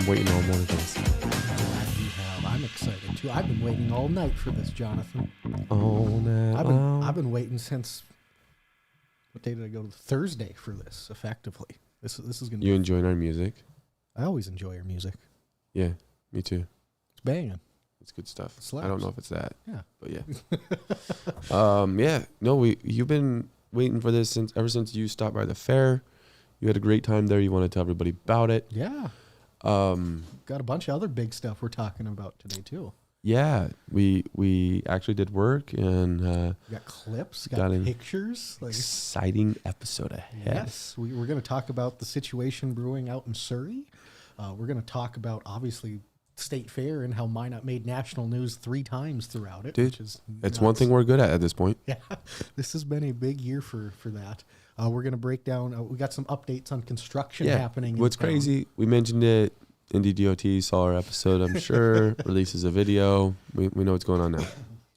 waiting all morning for this. I'm excited too. I've been waiting all night for this, Jonathan. Oh no! I've been waiting since what day did I go to? Thursday for this. Effectively, this is gonna. You enjoying our music? I always enjoy your music. Yeah, me too. It's banging. It's good stuff. Slaps. I don't know if it's that. Yeah, but yeah. Yeah. No, you've been waiting for this ever since you stopped by the fair. You had a great time there. You want to tell everybody about it. Yeah. Got a bunch of other big stuff we're talking about today too. Yeah, we actually did work and got clips, got pictures. Exciting episode ahead. Yes, we're going to talk about the situation brewing out in Surrey. We're going to talk about obviously State Fair and how Minot made national news 3 times throughout it. Dude, which is it's one thing we're good at this point. Yeah, this has been a big year for that. We're going to break down. We got some updates on construction happening. What's crazy? We mentioned it. Indy DOT saw our episode. I'm sure releases a video. We know what's going on now.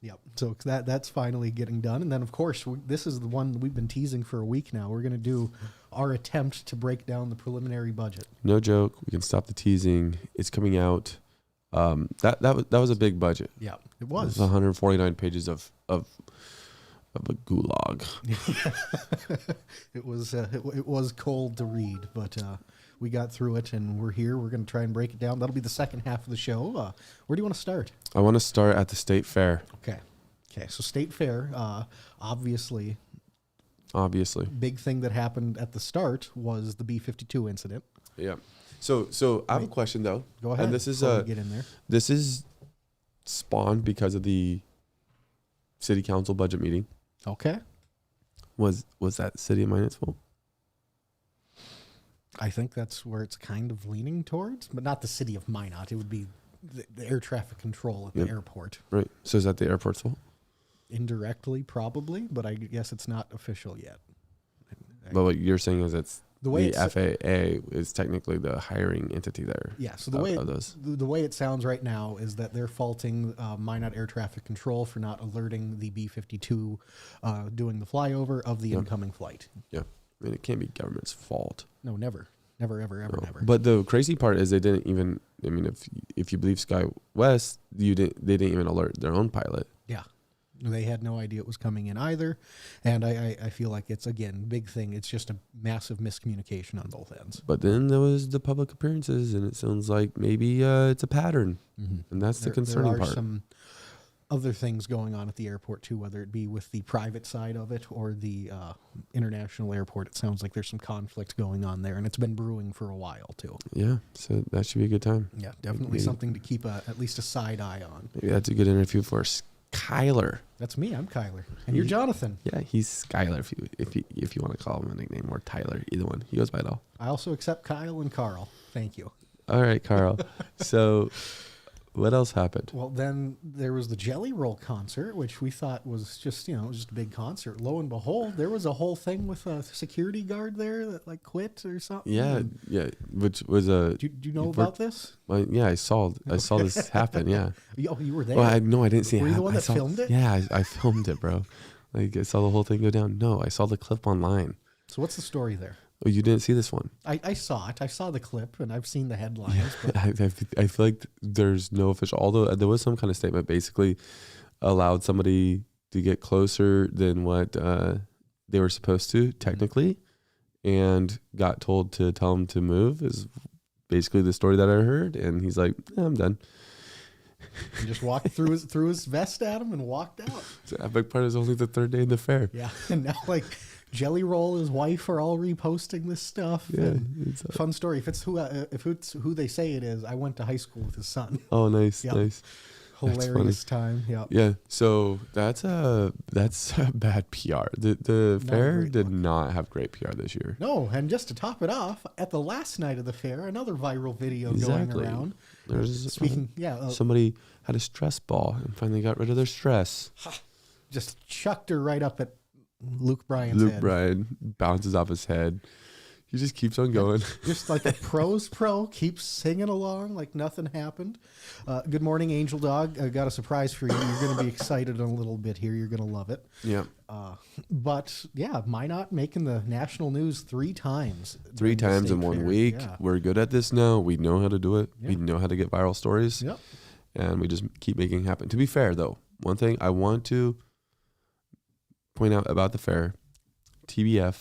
Yep. So that's finally getting done, and then of course this is the one we've been teasing for a week now. We're going to do our attempt to break down the preliminary budget. No joke. We can stop the teasing. It's coming out. That was a big budget. Yeah, it was. 149 pages of a gulag. It was cold to read, but we got through it, and we're here. We're going to try and break it down. That'll be the second half of the show. Where do you want to start? I want to start at the State Fair. Okay. So State Fair, obviously, big thing that happened at the start was the B-52 incident. Yeah. So I have a question though. Go ahead. And this is get in there. This is spawned because of the city council budget meeting. Okay. Was that city of Minot's fault? I think that's where it's kind of leaning towards, but not the city of Minot. It would be the air traffic control at the airport. Right. So is that the airport's fault? Indirectly, probably, but I guess it's not official yet. But what you're saying is the FAA is technically the hiring entity there. Yeah. So the way it sounds right now is that they're faulting Minot Air Traffic Control for not alerting the B-52 doing the flyover of the incoming flight. Yeah. I mean, it can't be government's fault. No, never. Never. But the crazy part is they didn't even. I mean, if you believe SkyWest, they didn't even alert their own pilot. Yeah, they had no idea it was coming in either, and I feel like it's again big thing. It's just a massive miscommunication on both ends. But then there was the public appearances, and it sounds like maybe it's a pattern, and that's the concerning part. There are some other things going on at the airport too, whether it be with the private side of it or the international airport. It sounds like there's some conflict going on there, and it's been brewing for a while too. Yeah, so that should be a good time. Yeah, definitely something to keep at least a side eye on. Maybe that's a good interview for Skyler. That's me. I'm Kyler, and you're Jonathan. Yeah, he's Skyler if you want to call him a nickname, or Tyler, either one. He goes by it all. I also accept Kyle and Carl. Thank you. All right, Carl. So what else happened? Well, then there was the Jelly Roll concert, which we thought was just, it was just a big concert. Lo and behold, there was a whole thing with a security guard there that quit or something. Yeah, which was a. Do you know about this? Yeah, I saw this happen. Yeah. Oh, you were there. Well, I didn't see it. Were you the one that filmed it? Yeah, I filmed it, bro. Like I saw the whole thing go down. No, I saw the clip online. So what's the story there? Oh, you didn't see this one? I saw it. I saw the clip, and I've seen the headlines. But I feel like there's no official, although there was some kind of statement basically allowed somebody to get closer than what they were supposed to, technically, and got told to tell him to move is basically the story that I heard. And he's like, I'm done. And just walked threw his vest at him and walked out. The epic part is only the third day in the fair. Yeah, and now Jelly Roll, his wife are all reposting this stuff. Yeah, it's a fun story. If it's who they say it is, I went to high school with his son. Oh, nice, nice, hilarious time. Yeah, yeah. So that's a bad PR. The fair did not have great PR this year. No, and just to top it off, at the last night of the fair, another viral video going around. There's speaking, somebody had a stress ball and finally got rid of their stress. Just chucked her right up at Luke Bryan's head. Luke Bryan bounces off his head. He just keeps on going. Just like a pro's pro, keeps singing along like nothing happened. Good morning, Angel Dog. I got a surprise for you. You're going to be excited in a little bit here. You're going to love it. Yeah. But yeah, Minot making the national news 3 times. 3 times in 1 week. Yeah. We're good at this now. We know how to do it. Yeah. We know how to get viral stories. Yep. And we just keep making it happen. To be fair, though, one thing I want to point out about the fair, TBF.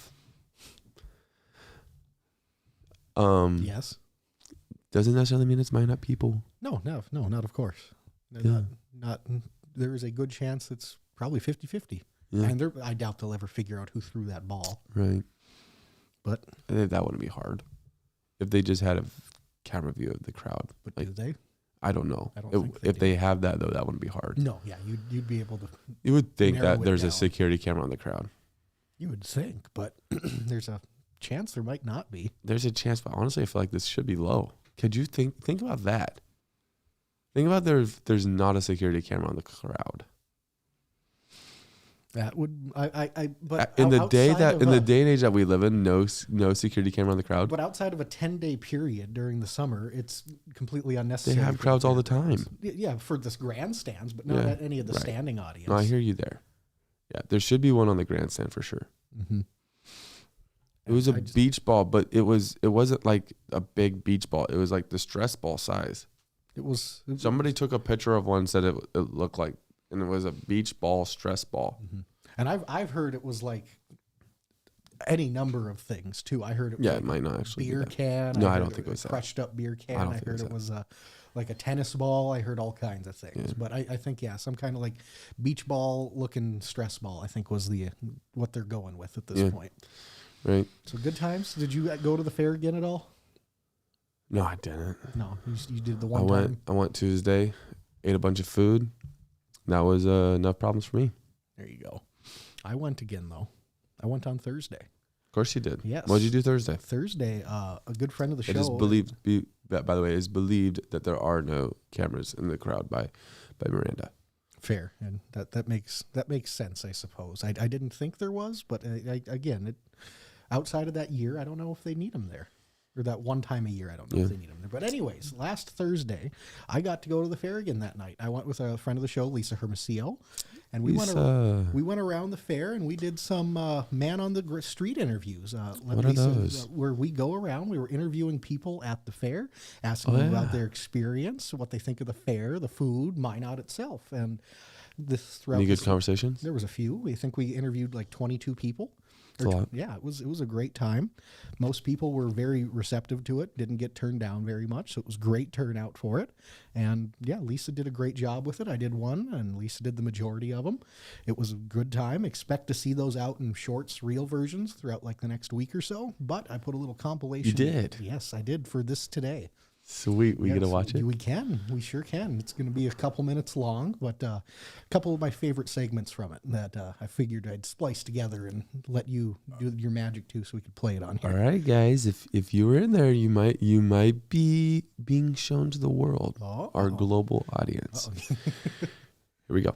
Yes. Doesn't necessarily mean it's Minot people. No, not of course. Yeah. Not. There is a good chance it's probably 50-50. Yeah. And I doubt they'll ever figure out who threw that ball. Right. But I think that wouldn't be hard if they just had a camera view of the crowd. But like, do they? I don't know. I don't think if do. they have that, though, that wouldn't be hard. No, yeah, you'd be able to. You would think narrow that it there's a down. security camera on the crowd. You would think, but there's a chance there might not be. There's a chance, but honestly, I feel like this should be low. Could you think about that? Think about there's not a security camera on the crowd. That would but in the day and age that we live in, no security camera on the crowd. But outside of a 10-day period during the summer, it's completely unnecessary. They have crowds all the time. Yeah, for this grandstands, but not at any of the standing audience. No, I hear you there. Yeah, there should be one on the grandstand for sure. Mm-hmm. It was a beach ball, but it wasn't like a big beach ball. It was like the stress ball size. Somebody took a picture of one, said it looked like, and it was a beach ball stress ball. Mm-hmm. And I've heard it was like any number of things too. I heard it was it might not actually beer can. No, I don't think it was that. Crushed up beer can. I heard it was like a tennis ball. I heard all kinds of things. Yeah. But I think some kind of like beach ball looking stress ball, I think was what they're going with at this point. Right. So good times. Did you go to the fair again at all? No, I didn't. No, you did the one time. I went Tuesday, ate a bunch of food. That was enough problems for me. There you go. I went again though. I went on Thursday. Of course you did. Yes. What did you do Thursday? Thursday, a good friend of the show. It is by the way, it is believed that there are no cameras in the crowd by Miranda. Fair, and that makes sense, I suppose. I didn't think there was, but outside of that year, I don't know if they need them there. Or that one time a year, I don't know if they need them there. But anyways, last Thursday, I got to go to the fair again that night. I went with a friend of the show, Lisa Hermosillo, and we went around the fair and we did some man on the street interviews. What are those? Where we go around, we were interviewing people at the fair, asking them about their experience, what they think of the fair, the food, Minot itself, and any good conversations? There was a few. I think we interviewed like 22 people. That's a lot. Yeah, it was a great time. Most people were very receptive to it, didn't get turned down very much, so it was great turnout for it. And yeah, Lisa did a great job with it. I did one, and Lisa did the majority of them. It was a good time. Expect to see those out in shorts, reel versions throughout like the next week or so. But I put a little compilation. You did? Yes, I did for this today. Sweet. We get to watch it? We can. We sure can. It's going to be a couple minutes long, but a couple of my favorite segments from it that I figured I'd splice together and let you do your magic too so we could play it on here. All right, guys. If you were in there, you might be being shown to the world, our global audience. Here we go.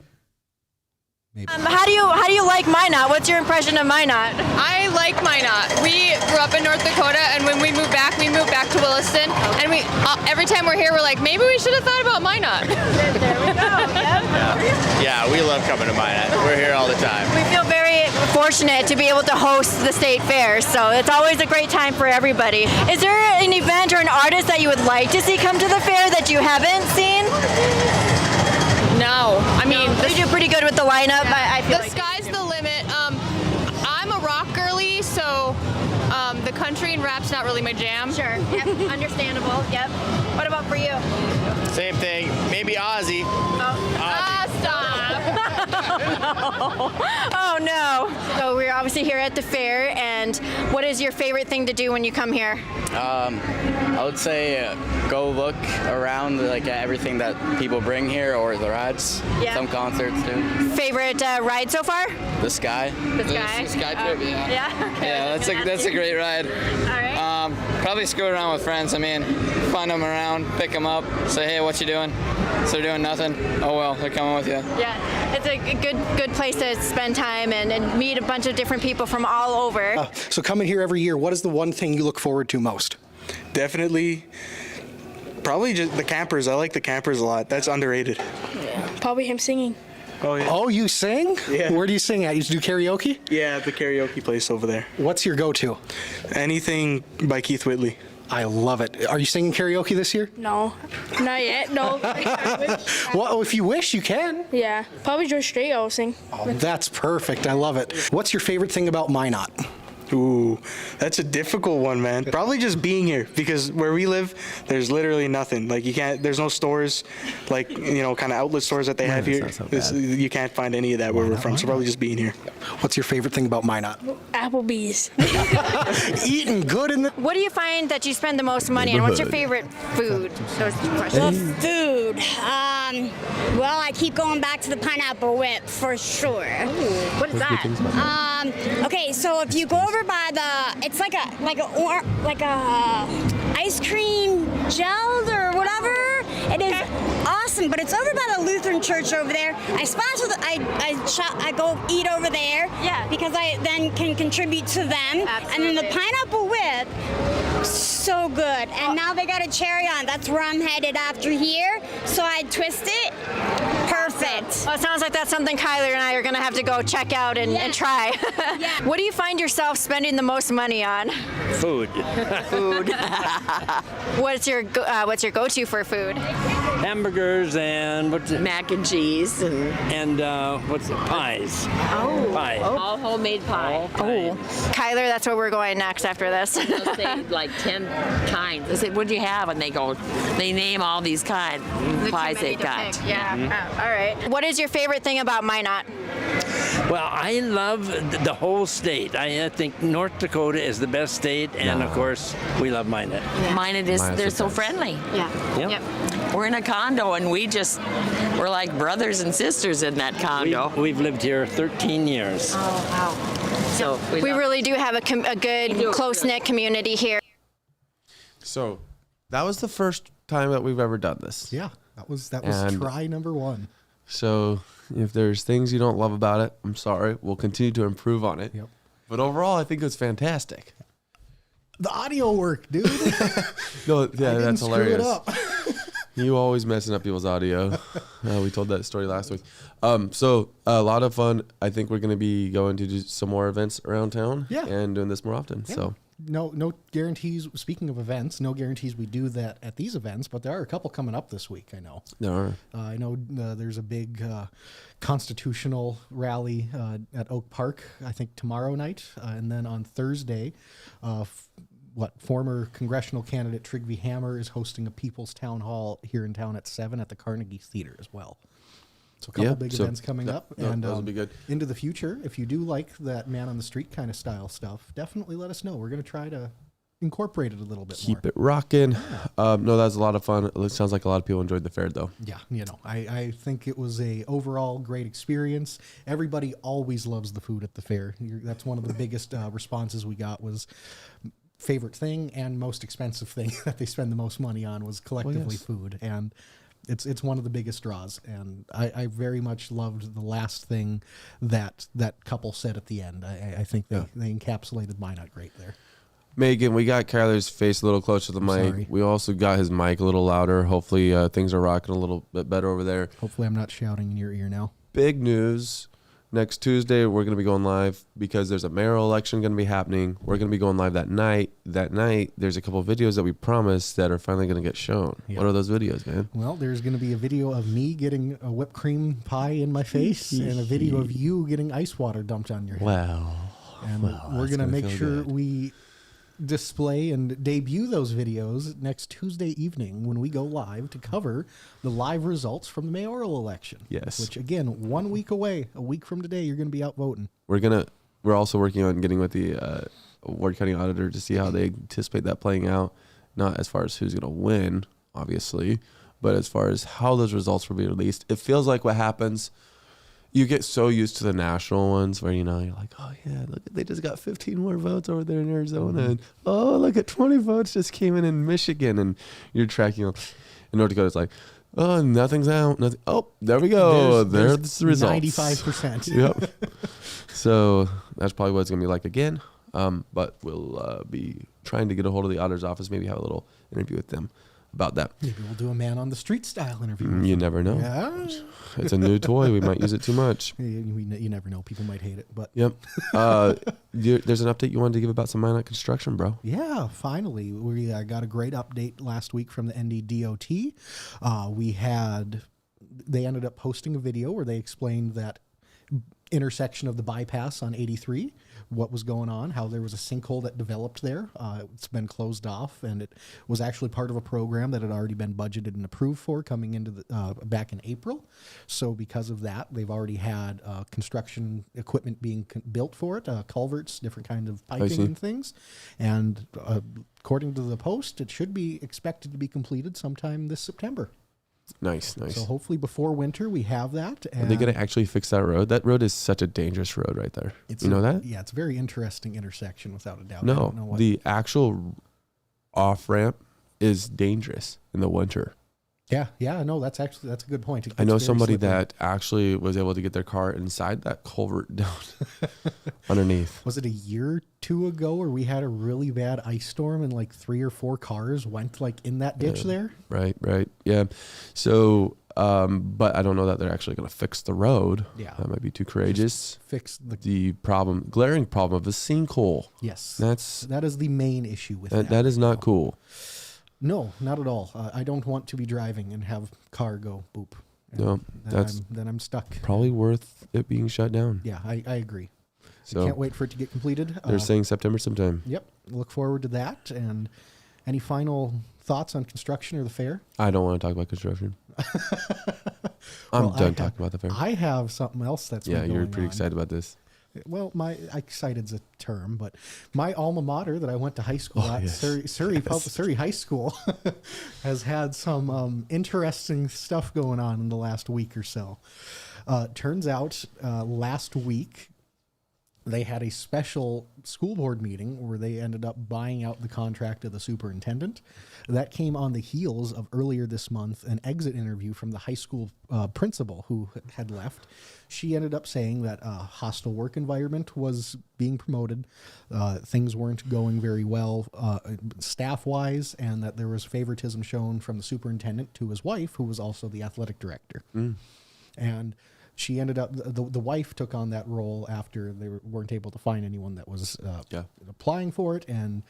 Maybe. How do you like Minot? What's your impression of Minot? I like Minot. We grew up in North Dakota, and when we moved back to Williston. And we every time we're here, we're like, maybe we should have thought about Minot. There we go. Yep. Yeah, we love coming to Minot. We're here all the time. We feel very fortunate to be able to host the state fair, so it's always a great time for everybody. Is there an event or an artist that you would like to see come to the fair that you haven't seen? No, I mean, you do pretty good with the lineup. Yeah. I feel the sky's the limit. I'm a rock girly, so the country and rap's not really my jam. Sure. Yep. Understandable. Yep. What about for you? Same thing. Maybe Ozzy. Stop. Oh no. So we're obviously here at the fair, and what is your favorite thing to do when you come here? I would say go look around like at everything that people bring here or the rides. Yeah. Some concerts too. Favorite ride so far? The Sky. The Sky. The Sky trip. Yeah. Okay. Yeah, that's a great ride. All right. Probably screw around with friends. I mean, find them around, pick them up, say, hey, what you doing? So they're doing nothing. Oh well, they're coming with you. Yeah, it's a good place to spend time and meet a bunch of different people from all over. So coming here every year, what is the one thing you look forward to most? Definitely, probably just the campers. I like the campers a lot. That's underrated. Probably him singing. Oh yeah. Oh, you sing? Yeah. Where do you sing at? You do karaoke? Yeah, the karaoke place over there. What's your go-to? Anything by Keith Whitley. I love it. Are you singing karaoke this year? No, not yet. No. Well, if you wish, you can. Yeah, probably George Strait I'll sing. Oh, that's perfect. I love it. What's your favorite thing about Minot? Ooh, that's a difficult one, man. Probably just being here, because where we live, there's literally nothing. Like there's no stores, like, kind of outlet stores that they have here. You can't find any of that where we're from, so probably just being here. What's your favorite thing about Minot? Applebee's. Eating good in the... What do you find that you spend the most money on? What's your favorite food? Those two questions. Food. Well, I keep going back to the pineapple whip for sure. What is that? Okay, so if you go over by it's like a ice cream gel or whatever. It is awesome, but it's over by the Lutheran church over there. I sponsor I go eat over there. Yeah. Because I then can contribute to them. Absolutely. And then the pineapple whip. So good. And now they got a cherry on. That's where I'm headed after here. So I twist it. Perfect. Well, it sounds like that's something Kyler and I are going to have to go check out and try. Yeah. What do you find yourself spending the most money on? Food. What's your go-to for food? Hamburgers and mac and cheese and what's it? Pies. Oh. Pie. All homemade pie. Oh, Kyler, that's where we're going next after this. They'll say like 10 kinds. I said, what do you have? And they name all these kinds of pies they've got. Yeah. Oh, all right. What is your favorite thing about Minot? Well, I love the whole state. I think North Dakota is the best state, and of course, we love Minot. Minot they're so friendly. Yeah. Yep. We're in a condo, and we're like brothers and sisters in that condo. We've lived here 13 years. Oh, wow. So We really do have a good, close-knit community here. So that was the first time that we've ever done this. Yeah, that was And- try number one. So if there's things you don't love about it, I'm sorry. We'll continue to improve on it. Yep. But overall, I think it was fantastic. The audio work, dude. No, I yeah, didn't that's screw hilarious. it up. You always messing up people's audio. We told that story last week. So a lot of fun. I think we're going to be going to do some more events around town. Yeah. And doing this more often. Yeah. So No guarantees. Speaking of events, no guarantees we do that at these events, but there are a couple coming up this week. I know. there are. I know there's a big constitutional rally at Oak Park, I think tomorrow night. And then on Thursday, former congressional candidate Trygve Hammer is hosting a People's Town Hall here in town at 7 at the Carnegie Theater as well. So a couple big events coming up. And those will be good. into the future, if you do like that man on the street kind of style stuff, definitely let us know. We're going to try to incorporate it a little bit more. Keep it rocking. No, that was a lot of fun. It sounds like a lot of people enjoyed the fair, though. Yeah, I think it was a overall great experience. Everybody always loves the food at the fair. That's one of the biggest responses we got was favorite thing and most expensive thing that they spend the most money on was collectively food. And it's one of the biggest draws. And I very much loved the last thing that couple said at the end. I think they encapsulated Minot great there. Megan, we got Kyler's face a little closer to the mic. Sorry. We also got his mic a little louder. Hopefully things are rocking a little bit better over there. Hopefully I'm not shouting in your ear now. Big news. Next Tuesday, we're going to be going live because there's a mayoral election going to be happening. We're going to be going live that night. That night, there's a couple of videos that we promised that are finally going to get shown. Yeah. What are those videos, man? Well, there's going to be a video of me getting a whipped cream pie in my face and a video of you getting ice water dumped on your head. Wow. And we're going to make sure we display and debut those videos next Tuesday evening when we go live to cover the live results from the mayoral election. Yes. Which, again, 1 week away, a week from today, you're going to be out voting. We're also working on getting with the Ward County Auditor to see how they anticipate that playing out. Not as far as who's going to win, obviously, but as far as how those results will be released. It feels like what happens You get so used to the national ones where, you're like, oh yeah, look, they just got 15 more votes over there in Arizona. And oh, look at 20 votes just came in Michigan. And you're tracking. In North Dakota, it's like, oh, nothing's out. Nothing. Oh, there we go. There's the results. 95%. Yep. So that's probably what it's going to be like again. But we'll be trying to get a hold of the auditor's office, maybe have a little interview with them about that. Maybe we'll do a man on the street style interview. You never know. Yeah. It's a new toy. We might use it too much. You never know. People might hate it. But yep. There's an update you wanted to give about some Minot construction, bro. Yeah, finally. We got a great update last week from the NDDOT. They ended up posting a video where they explained that intersection of the bypass on 83, what was going on, how there was a sinkhole that developed there. It's been closed off, and it was actually part of a program that had already been budgeted and approved for coming into the back in April. So because of that, they've already had construction equipment being built for it, culverts, different kinds of piping and things. And according to the post, it should be expected to be completed sometime this September. Nice. So hopefully before winter we have that. Are they going to actually fix that road? That road is such a dangerous road right there. You know that? Yeah, it's a very interesting intersection without a doubt. No, the actual off-ramp is dangerous in the winter. Yeah, no, that's a good point. I know somebody that actually was able to get their car inside that culvert down underneath. Was it a year or two ago where we had a really bad ice storm and like 3 or 4 cars went like in that ditch there? Right. Yeah. So, but I don't know that they're actually going to fix the road. Yeah. That might be too courageous. Just fix the glaring problem of a sinkhole. Yes. That is the main issue with that. That is not cool. No, not at all. I don't want to be driving and have car go boop. No, then I'm stuck. Probably worth it being shut down. Yeah, I agree. So I can't wait for it to get completed. They're saying September sometime. Yep. Look forward to that. And any final thoughts on construction or the fair? I don't want to talk about construction. I'm done talking about the fair. I have something else that's been going you're pretty on. excited about this. Well, excited's a term, but my alma mater that I went to high school at, Surrey High School, has had some interesting stuff going on in the last week or so. Turns out last week they had a special school board meeting where they ended up buying out the contract of the superintendent. That came on the heels of earlier this month an exit interview from the high school principal who had left. She ended up saying that a hostile work environment was being promoted. Things weren't going very well staff-wise, and that there was favoritism shown from the superintendent to his wife, who was also the athletic director. And she ended up, the wife took on that role after they weren't able to find anyone that was applying for it, and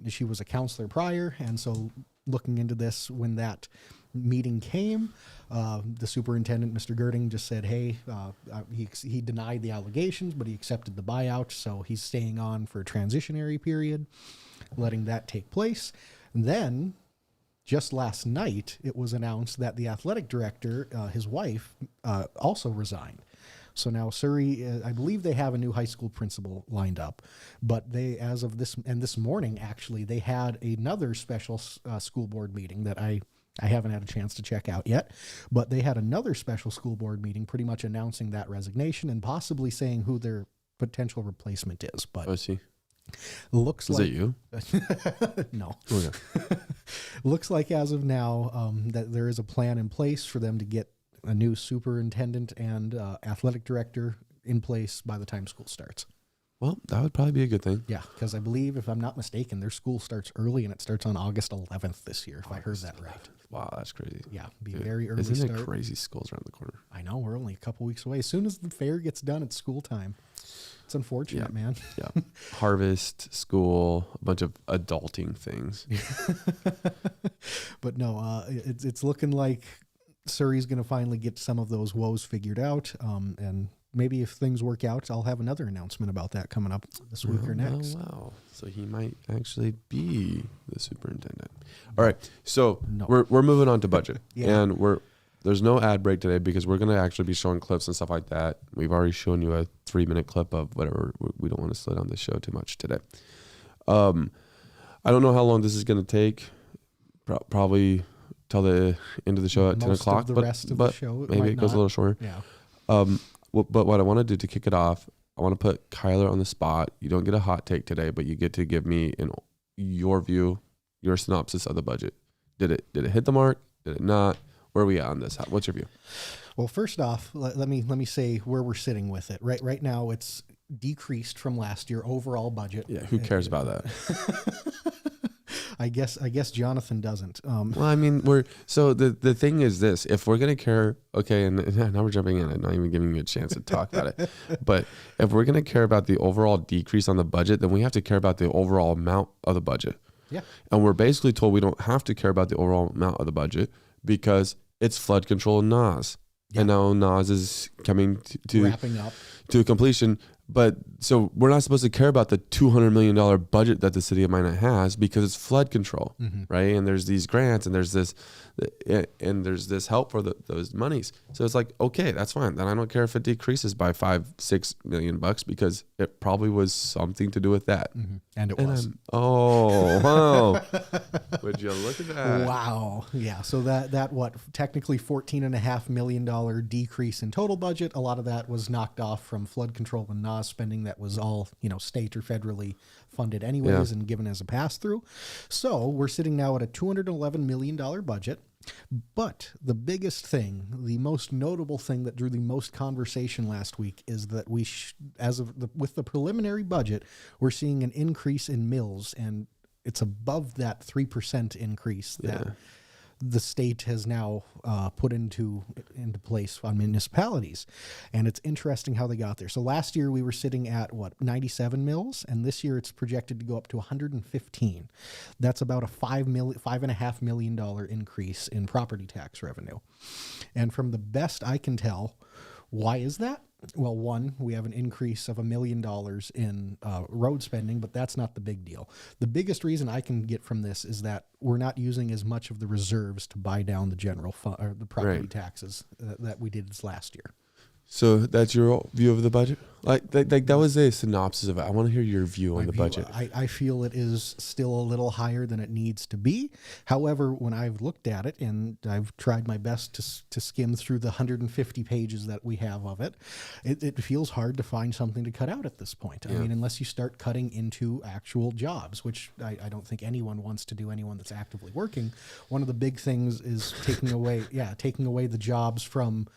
she was a counselor prior, and so looking into this, when that meeting came, the superintendent, Mr. Girding, just said, hey, he denied the allegations, but he accepted the buyout, so he's staying on for a transitionary period, letting that take place. And then, just last night, it was announced that the athletic director, his wife, also resigned. So now Surrey, I believe they have a new high school principal lined up, but they, as of this morning, actually, they had another special school board meeting that I haven't had a chance to check out yet, but they had another special school board meeting pretty much announcing that resignation and possibly saying who their potential replacement is. But I see. Looks is like it you? No. Okay. Looks like as of now that there is a plan in place for them to get a new superintendent and athletic director in place by the time school starts. Well, that would probably be a good thing. Yeah, because I believe, if I'm not mistaken, their school starts early, and it starts on August 11th this year, if I heard that right. Wow, that's crazy. Yeah, be a very early Isn't start. it crazy? School's around the corner. I know, we're only a couple weeks away. As soon as the fair gets done, it's school time. It's unfortunate, man. Yeah. Harvest, school, a bunch of adulting things. But no, it's looking like Surrey's going to finally get some of those woes figured out, and maybe if things work out, I'll have another announcement about that coming up this week or next. Wow. So he might actually be the superintendent. All right. So we're moving on to budget. And there's no ad break today because we're going to actually be showing clips and stuff like that. We've already shown you a 3-minute clip of whatever. We don't want to slow down the show too much today. I don't know how long this is going to take. Probably till the end of the show at 10 o'clock. The rest of the show. Maybe it goes a little shorter. Yeah. But what I want to do to kick it off, I want to put Kyler on the spot. You don't get a hot take today, but you get to give me your view, your synopsis of the budget. Did it hit the mark? Did it not? Where are we at on this? What's your view? Well, first off, let me say where we're sitting with it. Right now, it's decreased from last year overall budget. Yeah, who cares about that? I guess Jonathan doesn't. Well, I mean, the thing is this: if we're gonna care, okay, and now we're jumping in and not even giving you a chance to talk about it. But if we're gonna care about the overall decrease on the budget, then we have to care about the overall amount of the budget. Yeah. And we're basically told we don't have to care about the overall amount of the budget because it's flood control and NAS. Yeah. And now NAS is coming to wrapping up to completion. But so we're not supposed to care about the $200 million budget that the city of Minot has because it's flood control, right? And there's these grants and there's this help for those monies. So it's like, okay, that's fine. Then I don't care if it decreases by $5-6 million because it probably was something to do with that. And it was. Wow. Would you look at that? Wow. Yeah. So that what technically $14.5 million decrease in total budget. A lot of that was knocked off from flood control and NAS spending that was all, state or federally funded anyways and given as a pass through. So we're sitting now at a $211 million budget. But the biggest thing, the most notable thing that drew the most conversation last week is that with the preliminary budget, we're seeing an increase in mills, and it's above that 3% increase that the state has now put into place on municipalities. And it's interesting how they got there. So last year we were sitting at 97 mills, and this year it's projected to go up to 115. That's about a $5.5 million increase in property tax revenue. And from the best I can tell, why is that? Well, one, we have an increase of $1 million in road spending, but that's not the big deal. The biggest reason I can get from this is that we're not using as much of the reserves to buy down the general or the property taxes that we did this last year. So that's your view of the budget? Like that was a synopsis of it. I want to hear your view on the budget. I feel it is still a little higher than it needs to be. However, when I've looked at it and I've tried my best to skim through the 150 pages that we have of it, it feels hard to find something to cut out at this point. I mean, unless you start cutting into actual jobs, which I don't think anyone wants to do, anyone that's actively working. One of the big things is taking away the jobs from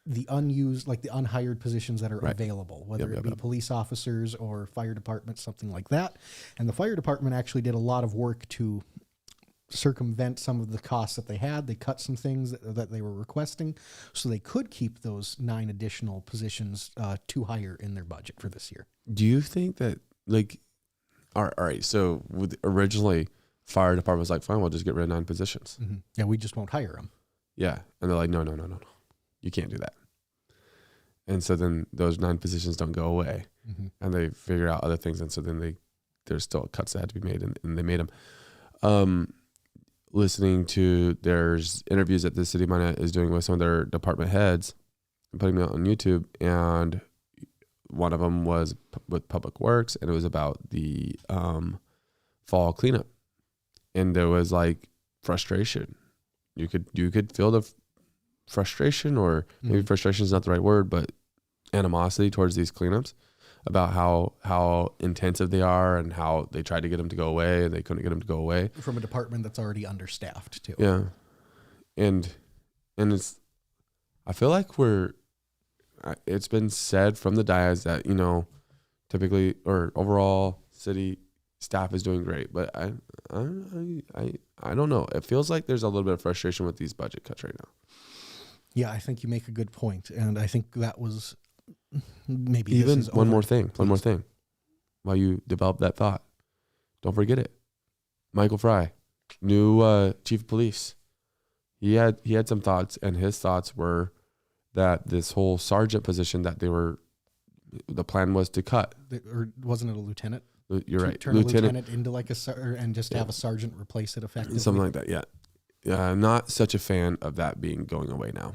the unused, like the unhired positions that are available, whether it be police officers or fire departments, something like that. And the fire department actually did a lot of work to circumvent some of the costs that they had. They cut some things that they were requesting so they could keep those 9 additional positions to hire in their budget for this year. Do you think that, all right, so originally fire department was like, fine, we'll just get rid of 9 positions. Yeah, we just won't hire them. Yeah. And they're like, no. You can't do that. And so then those 9 positions don't go away, and they figure out other things. And so then there's still cuts that had to be made, and they made them. Listening to there's interviews that the city of Minot is doing with some of their department heads and putting them out on YouTube. And one of them was with Public Works, and it was about the fall cleanup. And there was frustration. You could feel the frustration, or maybe frustration is not the right word, but animosity towards these cleanups about how intensive they are and how they tried to get them to go away and they couldn't get them to go away from a department that's already understaffed too. Yeah. And it's, I feel like it's been said from the dais that, typically or overall city staff is doing great, but I don't know. It feels like there's a little bit of frustration with these budget cuts right now. Yeah, I think you make a good point, and I think that was maybe even one more thing. While you develop that thought, don't forget it. Michael Fry, new chief of police, he had some thoughts, and his thoughts were that this whole sergeant position that the plan was to cut. Or wasn't it a lieutenant? You're right. Turn a lieutenant into and just have a sergeant replace it effectively. Something like that. Yeah. Not such a fan of that going away now.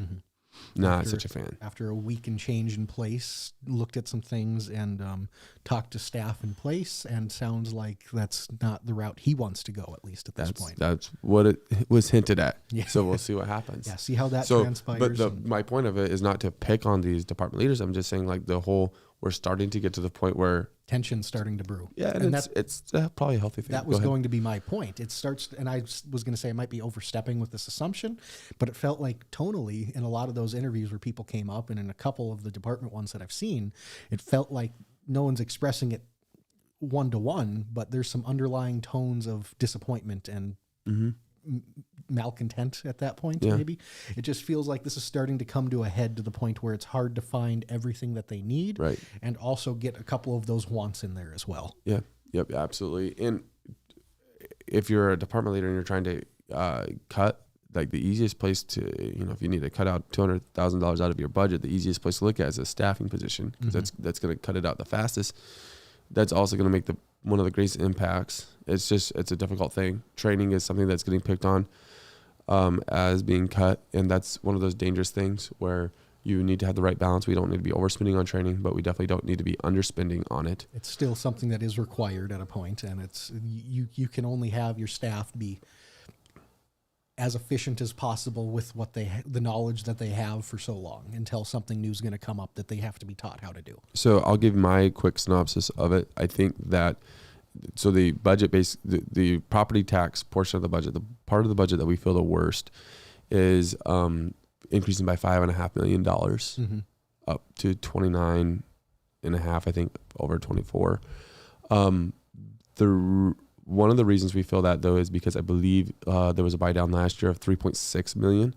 Not such a fan. After a week and change in place, looked at some things and talked to staff in place, and sounds like that's not the route he wants to go, at least at this point. That's what it was hinted at. Yeah. So we'll see what happens. Yeah, see how that transpires. But my point of it is not to pick on these department leaders. I'm just saying, like, we're starting to get to the point where tension's starting to brew. Yeah, and it's probably a healthy thing. That was going to be my point. It starts, and I was going to say I might be overstepping with this assumption, but it felt like tonally in a lot of those interviews where people came up, and in a couple of the department ones that I've seen, it felt like no one's expressing it one-to-one, but there's some underlying tones of disappointment and malcontent at that point. Maybe it just feels like this is starting to come to a head, to the point where it's hard to find everything that they need, right, and also get a couple of those wants in there as well. Yep, absolutely. And if you're a department leader and you're trying to cut, like, the easiest place to, if you need to cut out $200,000 out of your budget, the easiest place to look at is a staffing position, because that's going to cut it out the fastest. That's also going to make one of the greatest impacts. It's a difficult thing. Training is something that's getting picked on as being cut, and that's one of those dangerous things where you need to have the right balance. We don't need to be overspending on training, but we definitely don't need to be underspending on it. It's still something that is required at a point, and it's you can only have your staff be as efficient as possible with the knowledge that they have for so long, until something new is going to come up that they have to be taught how to do. So I'll give my quick synopsis of it. I think that, so the budget base, the property tax portion of the budget, the part of the budget that we feel the worst is increasing by $5.5 million up to 29.5, I think, over 24. One of the reasons we feel that, though, is because I believe there was a buy down last year of $3.6 million.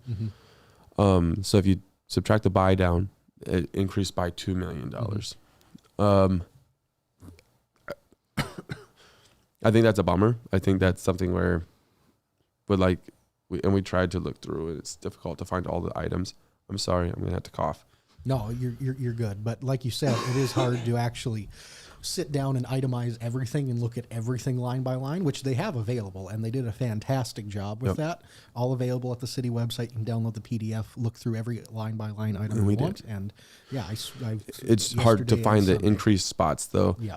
So if you subtract the buy down, it increased by $2 million. I think that's a bummer. I think that's something where, we tried to look through it. It's difficult to find all the items. I'm sorry, I'm gonna have to cough. No, you're good. But like you said, it is hard to actually sit down and itemize everything and look at everything line by line, which they have available, and they did a fantastic job with that. All available at the city website. You can download the PDF, look through every line by line item you want, and it's hard to find the increased spots, though. Yeah.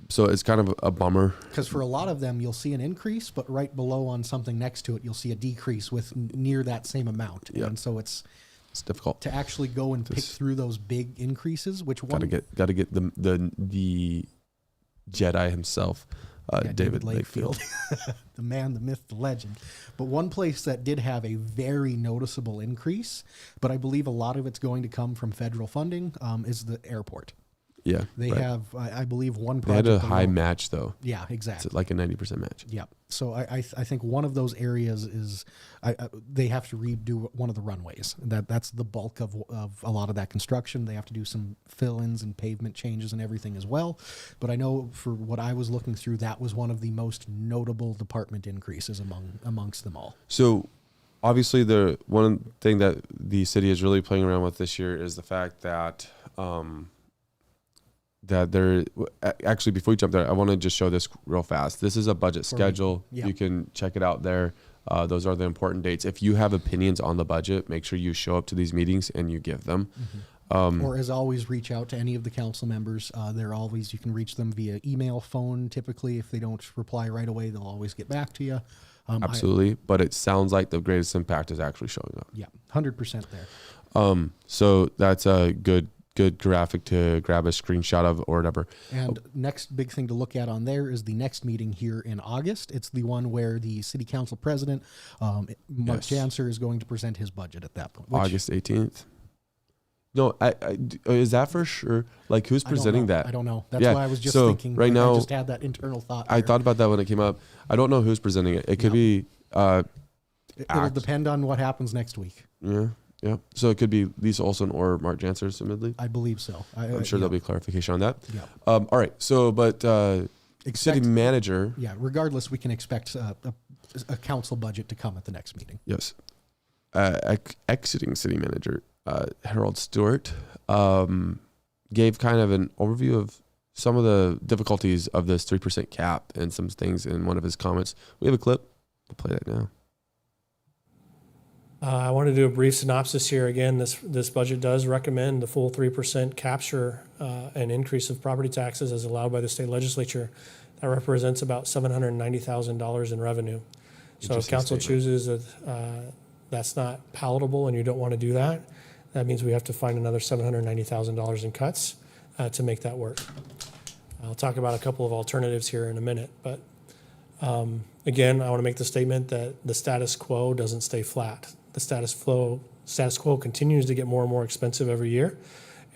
So it's kind of a bummer, because for a lot of them you'll see an increase, but right below on something next to it you'll see a decrease with near that same amount, and so it's difficult to actually go and pick through those big increases. Which one? Gotta get the Jedi himself, David Lakefield. The man, the myth, the legend. But one place that did have a very noticeable increase, but I believe a lot of it's going to come from federal funding, is the airport. Yeah, they have, I believe, one project. They had a high match, though. Yeah, exactly. It's like a 90% match. Yeah. So I think one of those areas is they have to redo one of the runways. That's the bulk of a lot of that construction. They have to do some fill-ins and pavement changes and everything as well. But I know for what I was looking through, that was one of the most notable department increases amongst them all. So obviously, the one thing that the city is really playing around with this year is the fact that actually, before we jump there, I want to just show this real fast. This is a budget schedule. Yeah. You can check it out there. Those are the important dates. If you have opinions on the budget, make sure you show up to these meetings and you give them. Or as always, reach out to any of the council members. You can reach them via email, phone. Typically, if they don't reply right away, they'll always get back to you. Absolutely. But it sounds like the greatest impact is actually showing up. Yeah, 100% there. So that's a good graphic to grab a screenshot of or whatever. And next big thing to look at on there is the next meeting here in August. It's the one where the city council president, Mark Janser, is going to present his budget at that point. August 18th. No, is that for sure? Like, who's presenting that? I don't know. That's why I was just thinking. Right now, I just had that internal thought there. I thought about that when it came up. I don't know who's presenting it. It could be... It'll depend on what happens next week. Yeah. Yeah. So it could be Lisa Olson or Mark Janser, assumedly. I believe so. I'm sure there'll be clarification on that. Yeah. All right. So, city manager. Yeah. Regardless, we can expect a council budget to come at the next meeting. Yes. Exiting city manager, Harold Stewart, gave kind of an overview of some of the difficulties of this 3% cap and some things in one of his comments. We have a clip. We'll play that now. I want to do a brief synopsis here. Again, this budget does recommend the full 3% capture and increase of property taxes as allowed by the state legislature. That represents about $790,000 in revenue. So if council chooses that that's not palatable and you don't want to do that, that means we have to find another $790,000 in cuts to make that work. I'll talk about a couple of alternatives here in a minute, but again, I want to make the statement that the status quo doesn't stay flat. The status quo continues to get more and more expensive every year,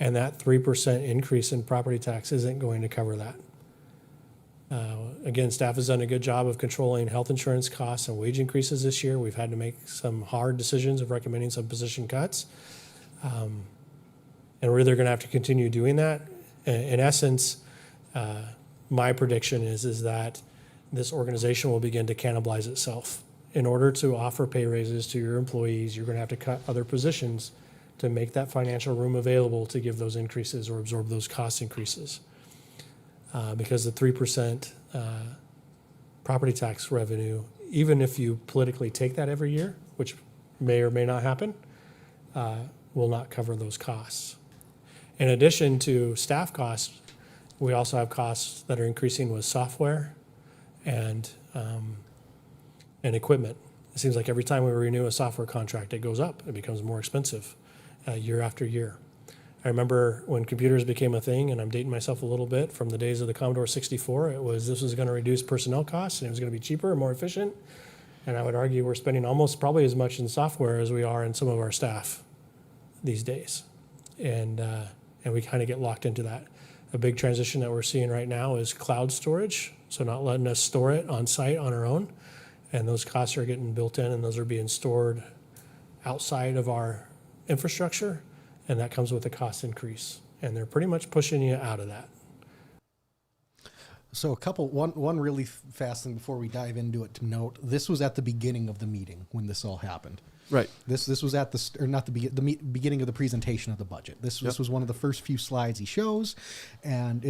and that 3% increase in property tax isn't going to cover that. Again, staff has done a good job of controlling health insurance costs and wage increases this year. We've had to make some hard decisions of recommending some position cuts. And we're either going to have to continue doing that. In essence, my prediction is that this organization will begin to cannibalize itself. In order to offer pay raises to your employees, you're going to have to cut other positions to make that financial room available to give those increases or absorb those cost increases. Because the 3% property tax revenue, even if you politically take that every year, which may or may not happen, will not cover those costs. In addition to staff costs, we also have costs that are increasing with software and equipment. It seems like every time we renew a software contract, it goes up. It becomes more expensive year after year. I remember when computers became a thing, and I'm dating myself a little bit, from the days of the Commodore 64, this was going to reduce personnel costs, and it was going to be cheaper and more efficient. And I would argue we're spending almost probably as much in software as we are in some of our staff these days. And we kind of get locked into that. A big transition that we're seeing right now is cloud storage, so not letting us store it on site on our own. And those costs are getting built in, and those are being stored outside of our infrastructure, and that comes with a cost increase. And they're pretty much pushing you out of that. So one really fast thing before we dive into it to note, this was at the beginning of the meeting when this all happened. Right. This was at the beginning of the presentation of the budget. This was one of the first few slides he shows, and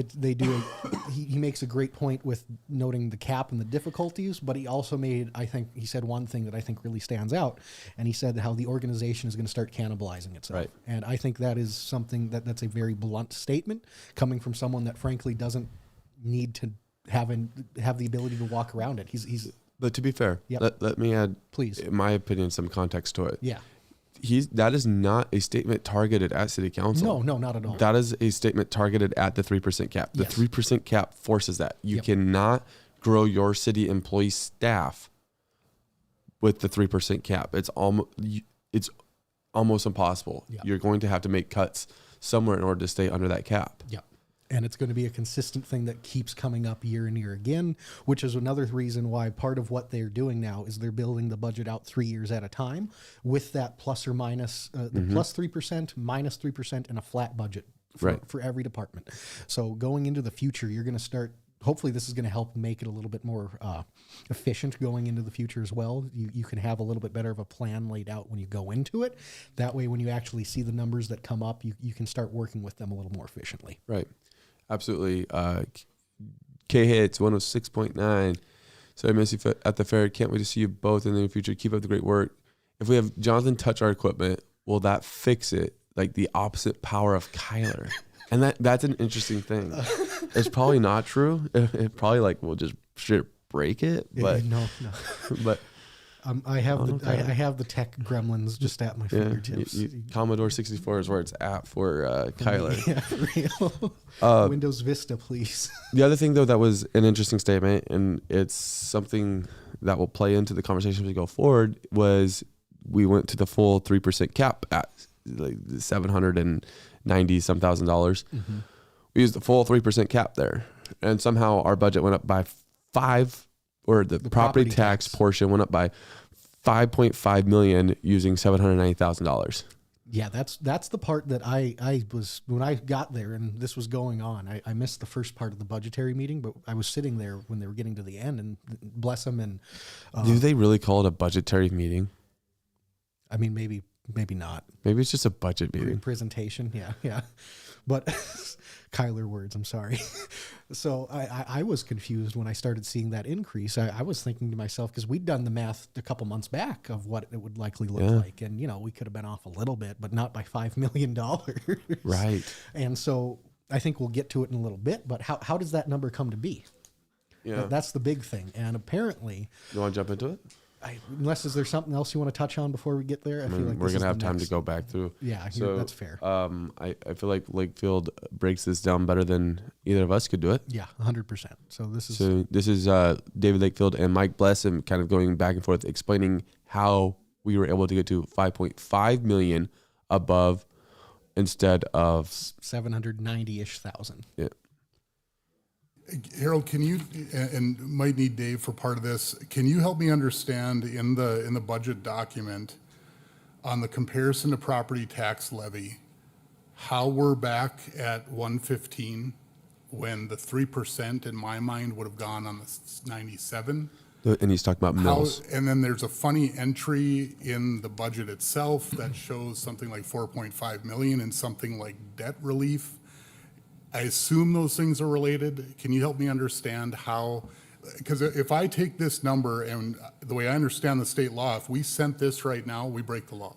he makes a great point with noting the cap and the difficulties, but he also he said one thing that I think really stands out, and he said how the organization is going to start cannibalizing itself. Right. And I think that is something that's a very blunt statement coming from someone that frankly doesn't need to have the ability to walk around it. He's But to be fair, let me add, please, in my opinion, some context to it. Yeah. That is not a statement targeted at City Council. No, not at all. That is a statement targeted at the 3% cap. The 3% cap forces that. You cannot grow your city employee staff with the 3% cap. It's almost impossible. Yeah. You're going to have to make cuts somewhere in order to stay under that cap. Yeah. And it's going to be a consistent thing that keeps coming up year and year again, which is another reason why part of what they're doing now is they're building the budget out 3 years at a time with that plus or minus, the plus 3%, minus 3%, and a flat budget for every department. So going into the future, you're going to start, hopefully this is going to help make it a little bit more efficient going into the future as well. You can have a little bit better of a plan laid out when you go into it. That way, when you actually see the numbers that come up, you can start working with them a little more efficiently. Right. Absolutely. K-Hits 106.9. So I miss you at the fair. Can't wait to see you both in the near future. Keep up the great work. If we have Jonathan touch our equipment, will that fix it? Like the opposite power of Kyler. And that's an interesting thing. It's probably not true. It probably will just break it. But no. But I have the tech gremlins just at my fingertips. Commodore 64 is where it's at for Kyler. Yeah, for real. Windows Vista, please. The other thing, though, that was an interesting statement, and it's something that will play into the conversation as we go forward, was we went to the full 3% cap at like $790-some thousand. Mm-hmm. We used the full 3% cap there, and somehow our budget went up by the property tax portion went up by $5.5 million using $790,000. Yeah, that's the part that I was, when I got there and this was going on, I missed the first part of the budgetary meeting, but I was sitting there when they were getting to the end, and bless them. And do they really call it a budgetary meeting? I mean, maybe not. Maybe it's just a budget meeting. Presentation, yeah. But Kyler words, I'm sorry. So I was confused when I started seeing that increase. I was thinking to myself, because we'd done the math a couple months back of what it would likely look like. And, we could have been off a little bit, but not by $5 million. Right. And so I think we'll get to it in a little bit, but how does that number come to be? Yeah. That's the big thing. And apparently... You want to jump into it? Unless, is there something else you want to touch on before we get there? I feel like we're going to have time to go back through. Yeah, so, that's fair. I feel like Lakefield breaks this down better than either of us could do it. Yeah, 100%. So this is David Lakefield and Mike Blessum kind of going back and forth explaining how we were able to get to 5.5 million above instead of 790-ish thousand. Yeah. Harold, can you, and might need Dave for part of this, can you help me understand in the budget document on the comparison to property tax levy, how we're back at 115 when the 3% in my mind would have gone on the 97? And he's talking about mills. And then there's a funny entry in the budget itself that shows something like 4.5 million and something like debt relief. I assume those things are related. Can you help me understand how, because if I take this number and the way I understand the state law, if we sent this right now, we break the law.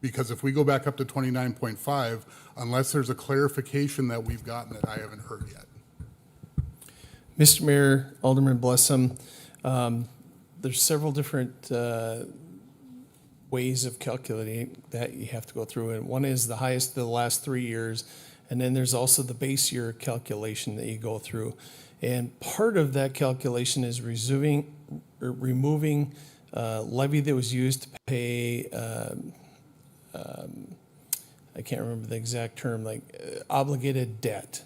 Because if we go back up to 29.5, unless there's a clarification that we've gotten that I haven't heard yet. Mr. Mayor, Alderman Blessum, there's several different ways of calculating that you have to go through. And one is the highest of the last 3 years. And then there's also the base year calculation that you go through. And part of that calculation is removing levy that was used to pay, I can't remember the exact term, obligated debt.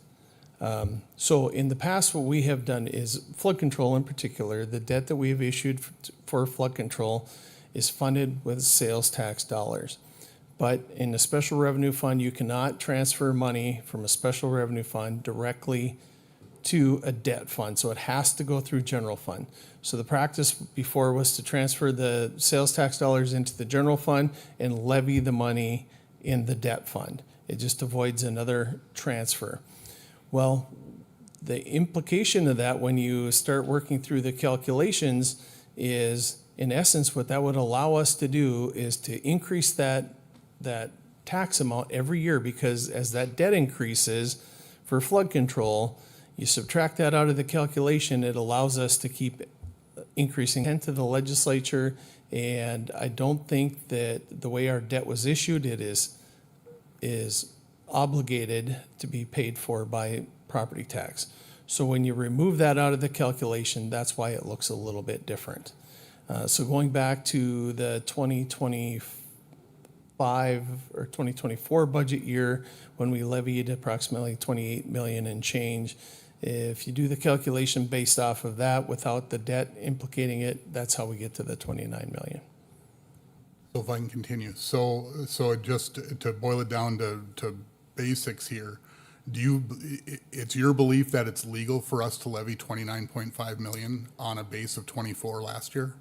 So in the past, what we have done is flood control in particular, the debt that we've issued for flood control is funded with sales tax dollars. But in the special revenue fund, you cannot transfer money from a special revenue fund directly to a debt fund. So it has to go through general fund. So the practice before was to transfer the sales tax dollars into the general fund and levy the money in the debt fund. It just avoids another transfer. Well, the implication of that when you start working through the calculations is, in essence, what that would allow us to do is to increase that tax amount every year, because as that debt increases for flood control, you subtract that out of the calculation, it allows us to keep increasing into the legislature. And I don't think that the way our debt was issued, it is obligated to be paid for by property tax. So when you remove that out of the calculation, that's why it looks a little bit different. So going back to the 2025 or 2024 budget year, when we levied approximately 28 million and change, if you do the calculation based off of that without the debt implicating it, that's how we get to the 29 million. So if I can continue. So just to boil it down to basics here, it's your belief that it's legal for us to levy 29.5 million on a base of 24 last year?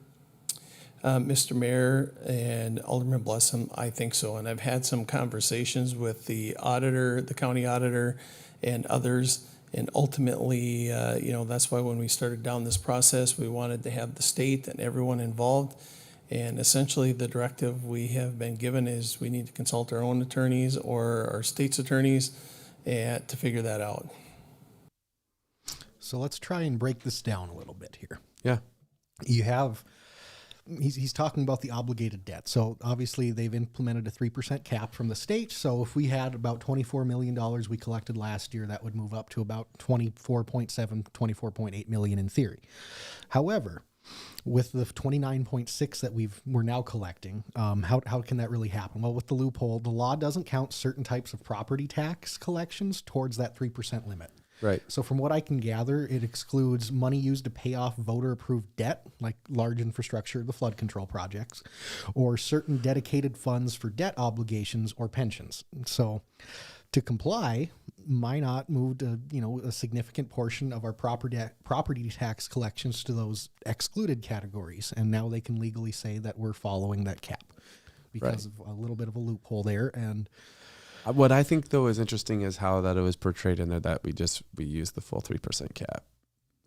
Mr. Mayor and Alderman Blessum, I think so. And I've had some conversations with the auditor, the county auditor, and others. And ultimately, that's why when we started down this process, we wanted to have the state and everyone involved. And essentially, the directive we have been given is we need to consult our own attorneys or our state's attorneys to figure that out. So let's try and break this down a little bit here. Yeah. You have... He's talking about the obligated debt. So obviously they've implemented a 3% cap from the state. So if we had about $24 million we collected last year, that would move up to about 24.8 million in theory. However, with the 29.6 that we're now collecting, how can that really happen? Well, with the loophole, the law doesn't count certain types of property tax collections towards that 3% limit. Right. So from what I can gather, it excludes money used to pay off voter-approved debt, like large infrastructure, the flood control projects, or certain dedicated funds for debt obligations or pensions. So to comply, Minot moved a significant portion of our property tax collections to those excluded categories, and now they can legally say that we're following that cap because of a little bit of a loophole there. And What I think though is interesting is how that it was portrayed in there that we used the full 3% cap.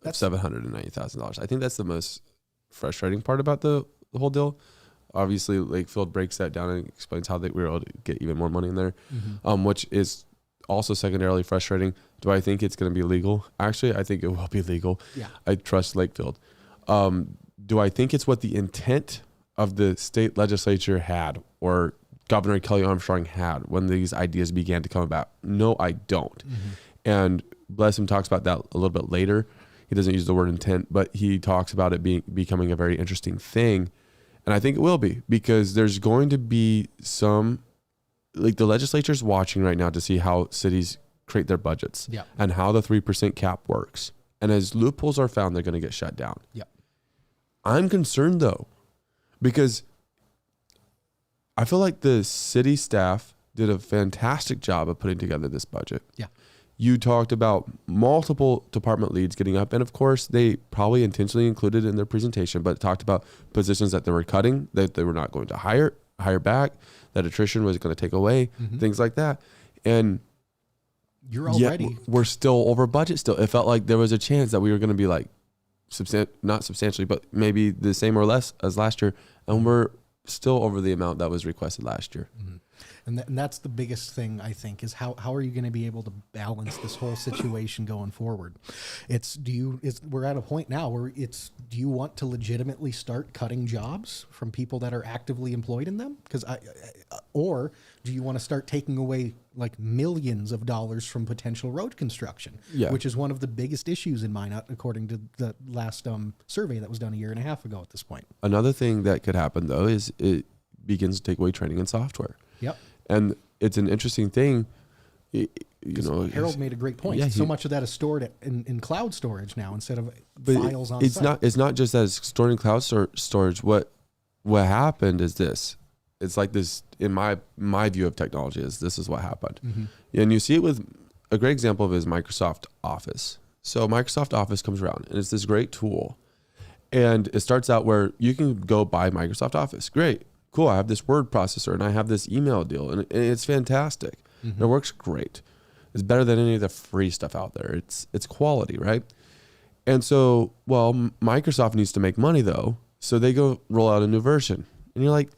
That's $790,000. I think that's the most frustrating part about the whole deal. Obviously, Lakefield breaks that down and explains how we were able to get even more money in there, which is also secondarily frustrating. Do I think it's going to be legal? Actually, I think it will be legal. Yeah. I trust Lakefield. Do I think it's what the intent of the state legislature had or Governor Kelly Armstrong had when these ideas began to come about? No, I don't. And Bless him talks about that a little bit later. He doesn't use the word intent, but he talks about it becoming a very interesting thing. And I think it will be, because there's going to be some, the legislature's watching right now to see how cities create their budgets and how the 3% cap works. And as loopholes are found, they're going to get shut down. I'm concerned though, because I feel like the city staff did a fantastic job of putting together this budget. You talked about multiple department leads getting up, and of course they probably intentionally included in their presentation, but talked about positions that they were cutting, that they were not going to hire back, that attrition was going to take away, things like that. And you're already we're still over budget still. It felt like there was a chance that we were going to be like not substantially, but maybe the same or less as last year, and we're still over the amount that was requested last year. And that's the biggest thing, I think, is how are you going to be able to balance this whole situation going forward? We're at a point now where do you want to legitimately start cutting jobs from people that are actively employed in them? Or do you want to start taking away like millions of dollars from potential road construction, which is one of the biggest issues in Minot, according to the last survey that was done a year and a half ago at this point. Another thing that could happen though is it begins to take away training in software. And it's an interesting thing. Harold made a great point. So much of that is stored in cloud storage now instead of files on site. It's not just as stored in cloud storage. What happened is this. It's like this, in my view of technology, this is what happened. And you see it with a great example of it is Microsoft Office. So Microsoft Office comes around and it's this great tool. And it starts out where you can go buy Microsoft Office. Great. Cool, I have this word processor and I have this email deal and it's fantastic. It works great. It's better than any of the free stuff out there. It's quality, right? And so, Microsoft needs to make money though, so they go roll out a new version. And you're like,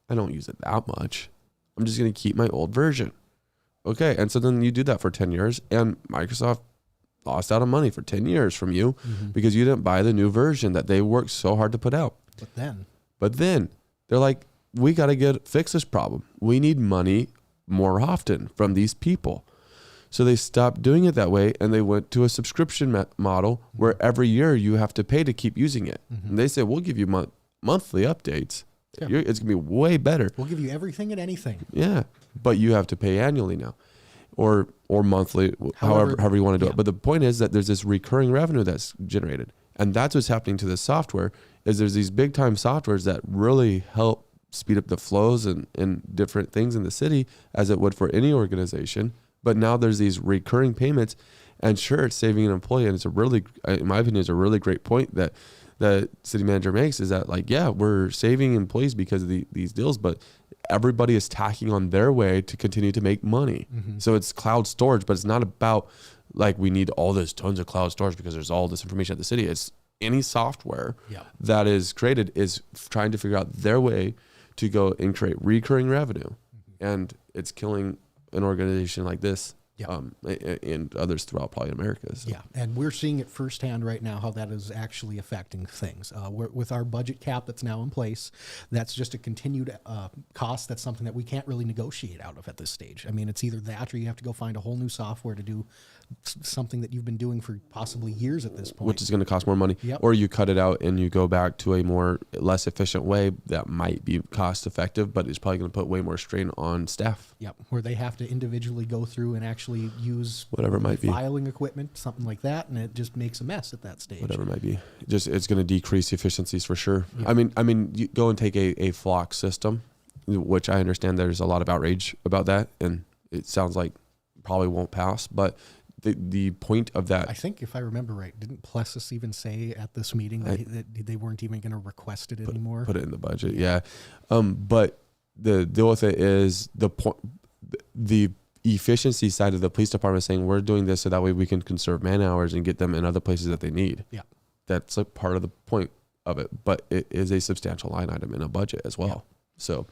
I don't use it that much. I'm just going to keep my old version. Okay, and so then you do that for 10 years and Microsoft lost out on money for 10 years from you because you didn't buy the new version that they worked so hard to put out. But then they're like, we got to fix this problem. We need money more often from these people. So they stopped doing it that way and they went to a subscription model where every year you have to pay to keep using it. And they said, we'll give you monthly updates. It's going to be way better. We'll give you everything and anything. Yeah, but you have to pay annually now or monthly, however you want to do it. But the point is that there's this recurring revenue that's generated. And that's what's happening to this software is there's these big time softwares that really help speed up the flows and different things in the city as it would for any organization. But now there's these recurring payments and sure, it's saving an employee. And it's in my opinion, it's a really great point that the city manager makes is that we're saving employees because of these deals, but everybody is tacking on their way to continue to make money. So it's cloud storage, but it's not about we need all this tons of cloud storage because there's all this information at the city. It's any software that is created is trying to figure out their way to go and create recurring revenue. And it's killing an organization like this and others throughout probably America. So. And we're seeing it firsthand right now how that is actually affecting things. With our budget cap that's now in place, that's just a continued cost. That's something that we can't really negotiate out of at this stage. I mean, it's either that or you have to go find a whole new software to do something that you've been doing for possibly years at this point. Which is going to cost more money. Or you cut it out and you go back to a less efficient way that might be cost effective, but it's probably going to put way more strain on staff. Where they have to individually go through and actually use whatever it might be, filing equipment, something like that, and it just makes a mess at that stage. Whatever it might be. It's going to decrease efficiencies for sure. I mean, you go and take a flock system, which I understand there's a lot of outrage about that, and it sounds like probably won't pass, but the point of that, I think if I remember right, didn't Plessis even say at this meeting that they weren't even going to request it anymore? Put it in the budget, But the deal with it is the efficiency side of the police department saying we're doing this so that way we can conserve man hours and get them in other places that they need. Yeah. That's a part of the point of it, but it is a substantial line item in a budget as well. Yeah. So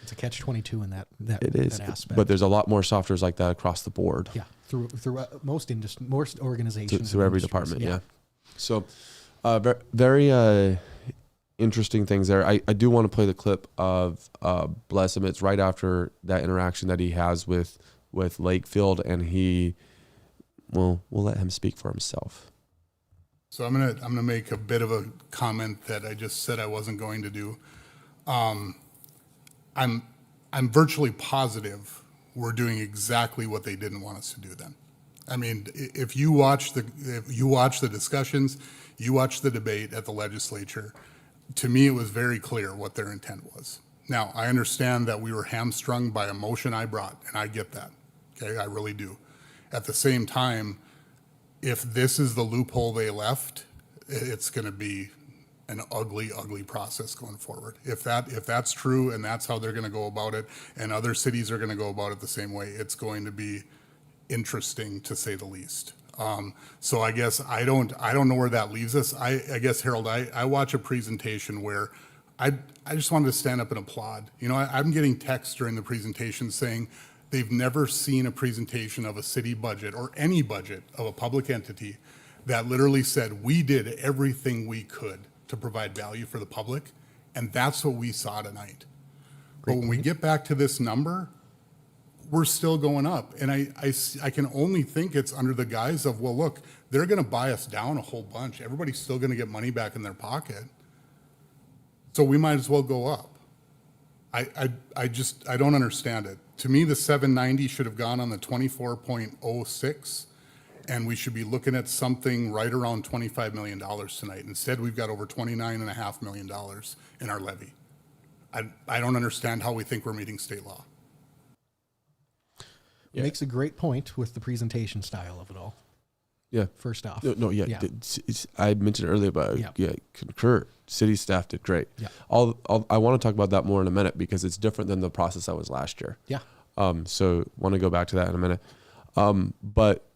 it's a catch-22 in that it is, that aspect. but there's a lot more softwares like that across the board. Yeah, through most organizations, through every department. Yeah. So very interesting things there. I do want to play the clip of bless him. It's right after that interaction that he has with Lakefield, and we'll let him speak for himself. So I'm gonna make a bit of a comment that I just said I wasn't going to do. I'm virtually positive we're doing exactly what they didn't want us to do then. I mean, if you watch the discussions, you watch the debate at the legislature, to me it was very clear what their intent was. Now, I understand that we were hamstrung by a motion I brought, and I get that. Okay, I really do. At the same time, if this is the loophole they left, it's going to be an ugly, ugly process going forward. If that's true and that's how they're going to go about it, and other cities are going to go about it the same way, it's going to be interesting to say the least. So I guess I don't know where that leaves us. I guess, Harold, I watch a presentation where I just wanted to stand up and applaud. You know, I'm getting texts during the presentation saying they've never seen a presentation of a city budget or any budget of a public entity that literally said we did everything we could to provide value for the public, and that's what we saw tonight. But when we get back to this number, we're still going up, and I can only think it's under the guise of, well, look, they're going to buy us down a whole bunch. Everybody's still going to get money back in their pocket, so we might as well go up. I don't understand it. To me, the 790 should have gone on the 24.06, and we should be looking at something right around $25 million tonight. Instead, we've got over $29.5 million in our levy. I don't understand how we think we're meeting state law. Yeah. Makes a great point with the presentation style of it all. Yeah. First off. Yeah. I mentioned earlier, but concur. City staff did great. Yeah. I want to talk about that more in a minute because it's different than the process that was last year. Yeah. So want to go back to that in a minute. But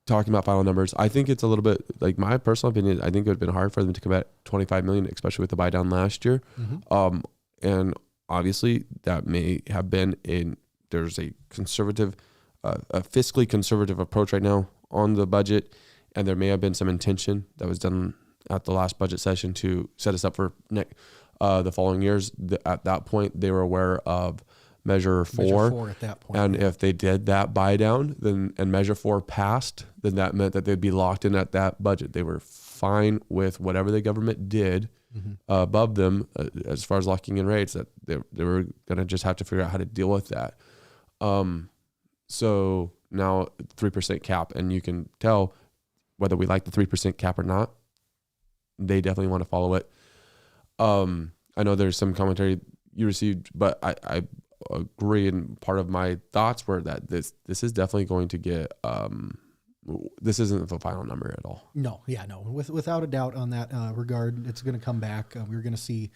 talking about final numbers, I think it's a little bit, like my personal opinion, I think it would have been hard for them to come at 25 million, especially with the buy down last year. Mm-hmm. And obviously that may have been there's a conservative, a fiscally conservative approach right now on the budget. And there may have been some intention that was done at the last budget session to set us up for the following years. At that point, they were aware of Measure 4 at that point. And if they did that buy down, then and Measure 4 passed, then that meant that they'd be locked in at that budget. They were fine with whatever the government did above them as far as locking in rates. That they were going to just have to figure out how to deal with that. So now 3% cap, and you can tell whether we like the 3% cap or not. They definitely want to follow it. I know there's some commentary you received, but I agree, and part of my thoughts were that this is definitely going to get this isn't the final number at all. No, without a doubt on that regard, it's going to come back. We're going to see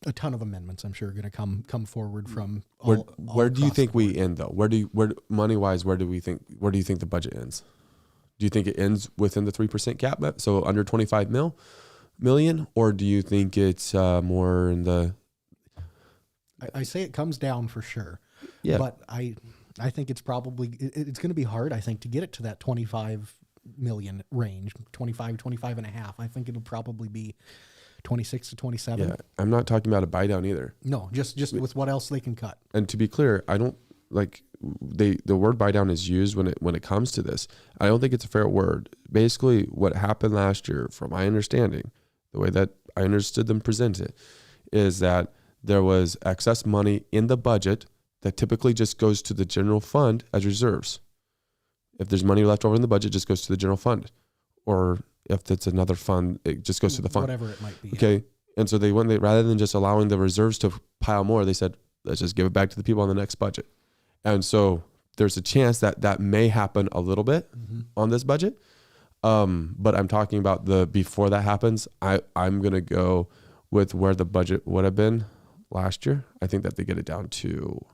a ton of amendments, I'm sure, going to come forward from where do you think we end though? Where money wise, where do you think the budget ends? Do you think it ends within the 3% cap, so under 25 million, or do you think it's more in the? I say it comes down for sure. Yeah. But I think it's probably it's going to be hard, I think, to get it to that 25 million range, 25 and a half. I think it'll probably be 26 to 27. Yeah, I'm not talking about a buy down either. No, just with what else they can cut. And to be clear, I don't like the word buy down is used when it comes to this. I don't think it's a fair word. Basically, what happened last year, from my understanding, the way that I understood them present it, is that there was excess money in the budget that typically just goes to the general fund as reserves. If there's money left over in the budget, it just goes to the general fund. Or if it's another fund, it just goes to the fund. Whatever it might be. Okay. Yeah. And so rather than just allowing the reserves to pile more, they said, let's just give it back to the people on the next budget. And so there's a chance that may happen a little bit on this budget. But I'm talking about before that happens, I'm going to go with where the budget would have been last year. I think that they get it down to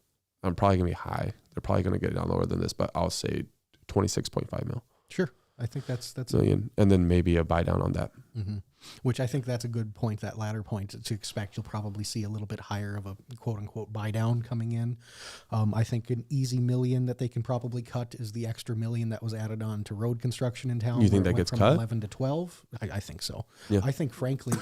I'm probably going to be high. They're probably going to get it down lower than this, but I'll say 26.5 mil. Sure. I think that's million, and then maybe a buy down on that. Mm-hmm. Which I think that's a good point, that latter point, to expect you'll probably see a little bit higher of a quote unquote buy down coming in. I think an easy million that they can probably cut is the extra $1 million that was added on to road construction in town. You think that gets from cut? 11 to 12? I think so. Yeah. I think, frankly,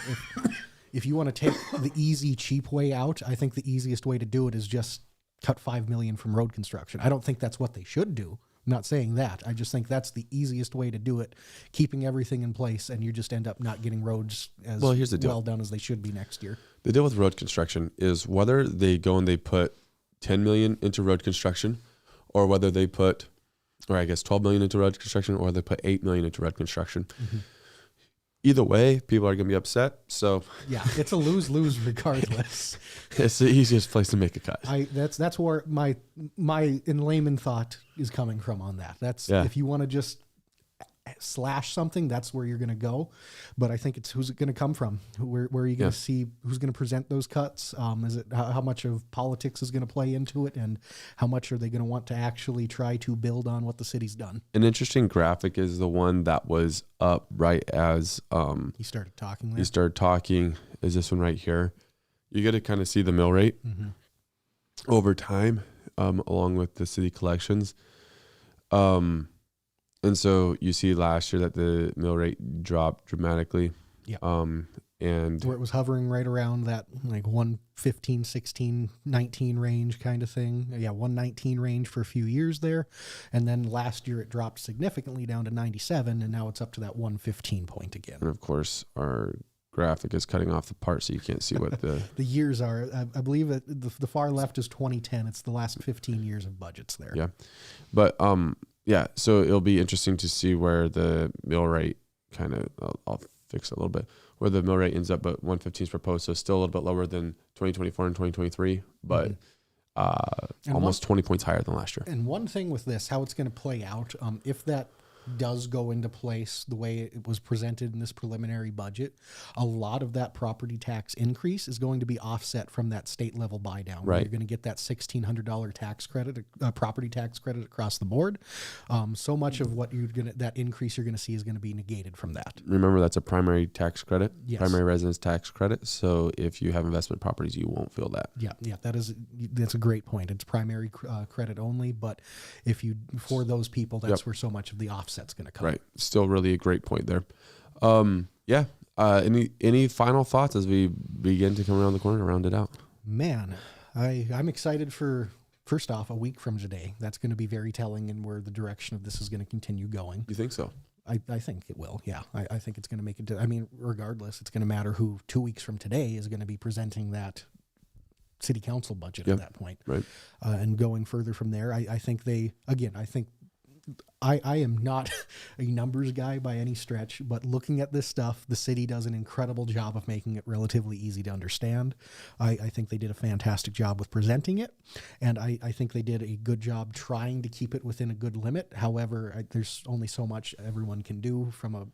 if you want to take the easy, cheap way out, I think the easiest way to do it is just cut $5 million from road construction. I don't think that's what they should do. I'm not saying that. I just think that's the easiest way to do it, keeping everything in place, and you just end up not getting roads as Here's the deal. well done as they should be next year. The deal with road construction is whether they go and they put 10 million into road construction, or whether they put, or I guess 12 million into road construction, or they put 8 million into road construction. Mm-hmm. Either way, people are going to be upset. So yeah, it's a lose-lose regardless. It's the easiest place to make a cut. That's where my in layman thought is coming from on that. That's if you want to just slash something, that's where you're going to go. But I think it's who's it going to come from? Where are you going to see who's going to present those cuts? Is it how much of politics is going to play into it, and how much are they going to want to actually try to build on what the city's done? An interesting graphic is the one that was up right as he started talking there. He started talking is this one right here. You get to kind of see the mill rate over time, along with the city collections. And so you see last year that the mill rate dropped dramatically. Yeah. And where it was hovering right around that like 115, 16, 19 range kind of thing. Yeah, 119 range for a few years there. And then last year it dropped significantly down to 97, and now it's up to that 115 point again. And of course, our graphic is cutting off the part so you can't see what the the years are. I believe that the far left is 2010. It's the last 15 years of budgets there. Yeah. But yeah, so it'll be interesting to see where the mill rate kind of, I'll fix it a little bit, where the mill rate ends up, but 115 is proposed, so still a little bit lower than 2024 and 2023, but almost 20 points higher than last year. And one thing with this, how it's going to play out, if that does go into place the way it was presented in this preliminary budget, a lot of that property tax increase is going to be offset from that state level buy down. Right. You're going to get that $1,600 tax credit, property tax credit across the board. So much of what that increase you're going to see is going to be negated from that. Remember, that's a primary tax credit, yes. Primary residence tax credit. So if you have investment properties, you won't feel that. Yeah, that's a great point. It's primary credit only, but for those people, that's where so much of the offset's going to come. Right. Still really a great point there. Yeah. Any final thoughts as we begin to come around the corner to round it out? Man, I'm excited for, first off, a week from today. That's going to be very telling in where the direction of this is going to continue going. You think so? I think it will. Yeah. I think it's going to make it. I mean, regardless, it's going to matter who 2 weeks from today is going to be presenting that city council budget at that point. Right. And going further from there, I think I am not a numbers guy by any stretch, but looking at this stuff, the city does an incredible job of making it relatively easy to understand. I think they did a fantastic job with presenting it, and I think they did a good job trying to keep it within a good limit. However, there's only so much everyone can do from a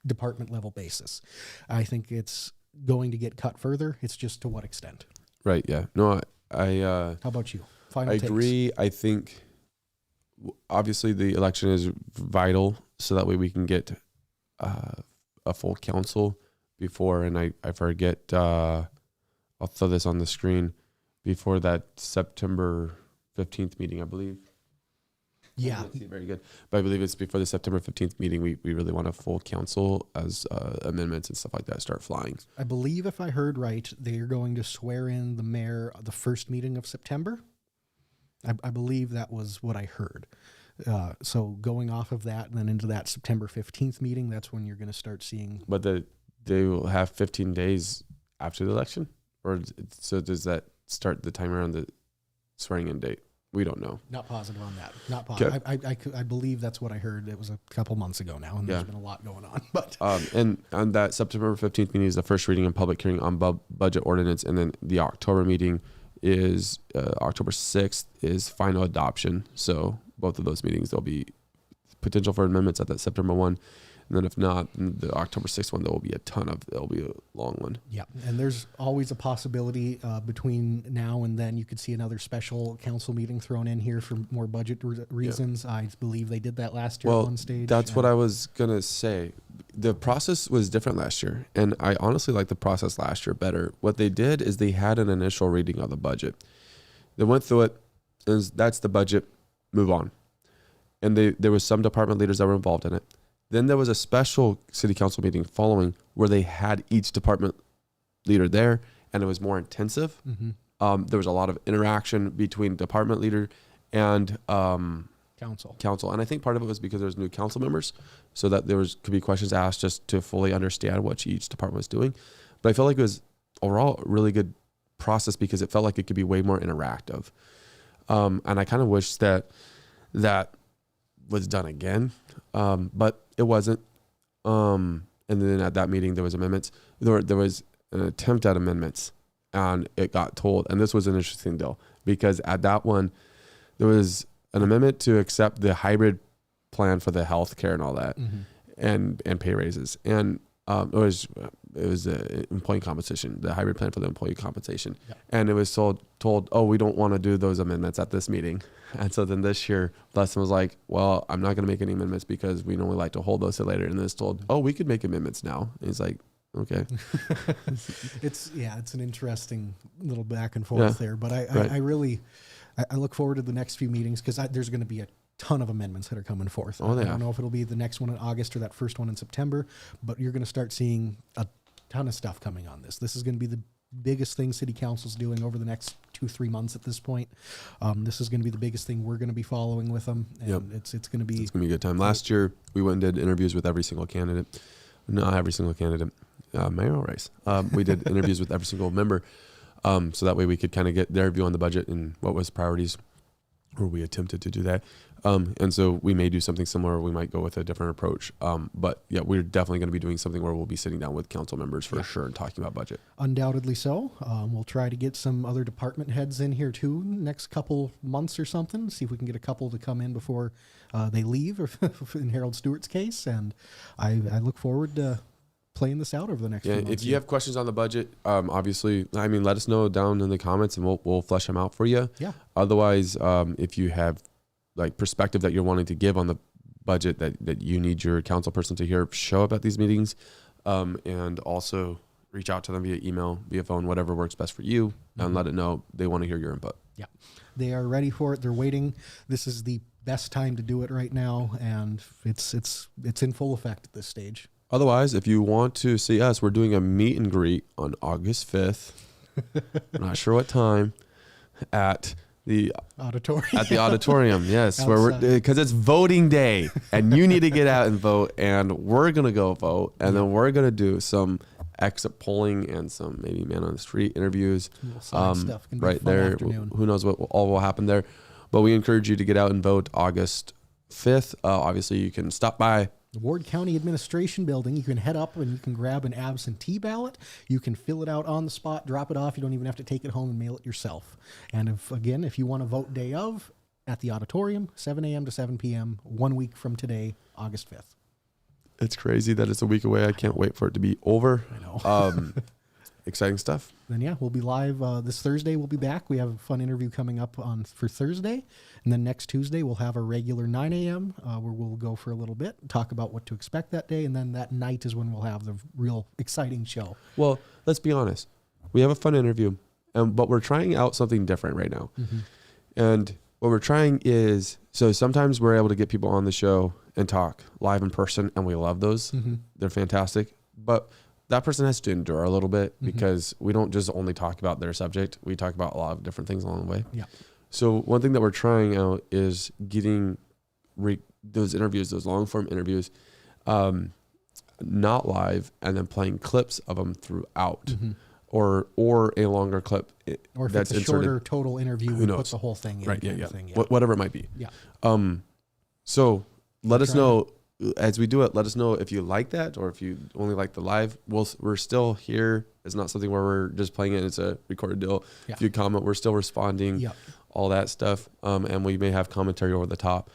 department level basis. I think it's going to get cut further. It's just to what extent. Right. Yeah. No, How about you? Final I takes. agree. I think obviously the election is vital, so that way we can get a full council before, and I forget, I'll throw this on the screen, before that September 15th meeting, I believe. Yeah. Very good. But I believe it's before the September 15th meeting, we really want a full council as amendments and stuff like that start flying. I believe if I heard right, they're going to swear in the mayor the first meeting of September. I believe that was what I heard. So going off of that and then into that September 15th meeting, that's when you're going to start seeing. But they will have 15 days after the election? Or so does that start the time around the swearing in date? We don't know. Not positive on that. Not positive. I believe that's what I heard. It was a couple months ago now, and there's been a lot going on. But and on that September 15th meeting is the first reading and public hearing on budget ordinance, and then the October meeting is October 6th is final adoption. So both of those meetings, there'll be potential for amendments at that September 1. And then if not, the October 6th one, there'll be a long one. Yeah, and there's always a possibility between now and then you could see another special council meeting thrown in here for more budget reasons. I believe they did that last year at one stage. That's what I was going to say. The process was different last year, and I honestly like the process last year better. What they did is they had an initial reading of the budget. They went through it, and that's the budget, move on. And there was some department leaders that were involved in it. Then there was a special city council meeting following where they had each department leader there, and it was more intensive. There was a lot of interaction between department leader and council. And I think part of it was because there's new council members, so that could be questions asked just to fully understand what each department was doing. But I felt like it was overall a really good process because it felt like it could be way more interactive. And I kind of wish that was done again, but it wasn't. And then at that meeting, there was amendments. There was an attempt at amendments, and it got told. And this was an interesting deal because at that one, there was an amendment to accept the hybrid plan for the health care and all that, and pay raises. And it was an employee compensation, the hybrid plan for the employee compensation. Yep. And it was told, oh, we don't want to do those amendments at this meeting. And so then this year, Lesson was like, well, I'm not going to make any amendments because we normally like to hold those till later. And then it's told, oh, we could make amendments now. And he's like, okay. It's an interesting little back and forth there. But I really look forward to the next few meetings because there's going to be a ton of amendments that are coming forth. I don't know if it'll be the next one in August or that first one in September, but you're going to start seeing a ton of stuff coming on this. This is going to be the biggest thing City Council's doing over the next 2-3 months at this point. This is going to be the biggest thing we're going to be following with them. And it's going to be a good time. Last year, we went and did interviews with every single candidate. Not every single candidate. Mayoral race. We did interviews with every single member. So that way we could kind of get their view on the budget and what was priorities, or we attempted to do that. And so we may do something similar. We might go with a different approach. But yeah, we're definitely going to be doing something where we'll be sitting down with council members for sure and talking about budget. Undoubtedly so. We'll try to get some other department heads in here too next couple months or something. See if we can get a couple to come in before they leave, or in Harold Stewart's case. And I look forward to playing this out over the next few months. If you have questions on the budget, obviously, let us know down in the comments and we'll flesh them out for you. Yeah. Otherwise, if you have like perspective that you're wanting to give on the budget that you need your council person to hear, show up at these meetings, and also reach out to them via email, via phone, whatever works best for you, and let it know they want to hear your input. Yeah. They are ready for it. They're waiting. This is the best time to do it right now, and it's in full effect at this stage. Otherwise, if you want to see us, we're doing a meet and greet on August 5th. I'm not sure what time, at the auditorium. Yes, outside. Where because it's voting day and you need to get out and vote, and we're going to go vote, and then we're going to do some exit polling and some maybe man on the street interviews. Stuff. Right there. Who knows what all will happen there. But we encourage you to get out and vote August 5th. Obviously, you can stop by the Ward County Administration Building. You can head up and you can grab an absentee ballot. You can fill it out on the spot, drop it off. You don't even have to take it home and mail it yourself. And if you want to vote day of, at the auditorium, 7 a.m. to 7 p.m., 1 week from today, August 5th. It's crazy that it's a week away. I can't wait for it to be over. I know. Exciting stuff. Then we'll be live this Thursday. We'll be back. We have a fun interview coming up for Thursday, and then next Tuesday we'll have a regular 9 a.m. Where we'll go for a little bit, talk about what to expect that day, and then that night is when we'll have the real exciting show. Well, let's be honest. We have a fun interview, but we're trying out something different right now. Mm-hmm. And what we're trying is, so sometimes we're able to get people on the show and talk live in person, and we love those. Mm-hmm. They're fantastic, but that person has to endure a little bit because we don't just only talk about their subject. We talk about a lot of different things along the way. Yeah. So one thing that we're trying out is getting those interviews, those long form interviews, not live, and then playing clips of them throughout, or a longer clip. Or if that's it's a shorter total interview, we put the whole thing in. Right. Yeah. Whatever it might be. Yeah. So let us know. As we do it, let us know if you like that or if you only like the live. We're still here. It's not something where we're just playing it. It's a recorded deal. Yeah. If you comment, we're still responding, all that stuff. And we may have commentary over the top.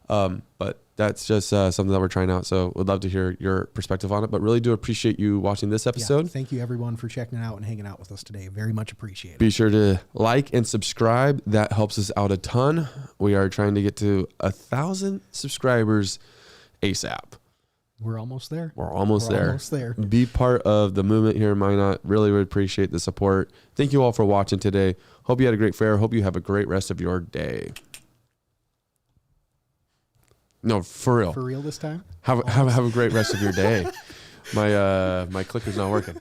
But that's just something that we're trying out. So we'd love to hear your perspective on it, but really do appreciate you watching this episode. Yeah, thank you everyone for checking it out and hanging out with us today. Very much appreciated. Be sure to like and subscribe. That helps us out a ton. We are trying to get to 1,000 subscribers ASAP. We're almost there. We're almost there. Almost there. Be part of the movement here in Minot. Really would appreciate the support. Thank you all for watching today. Hope you had a great fair. Hope you have a great rest of your day. No, for real. For real this time? Have a great rest of your day. My clicker's not working.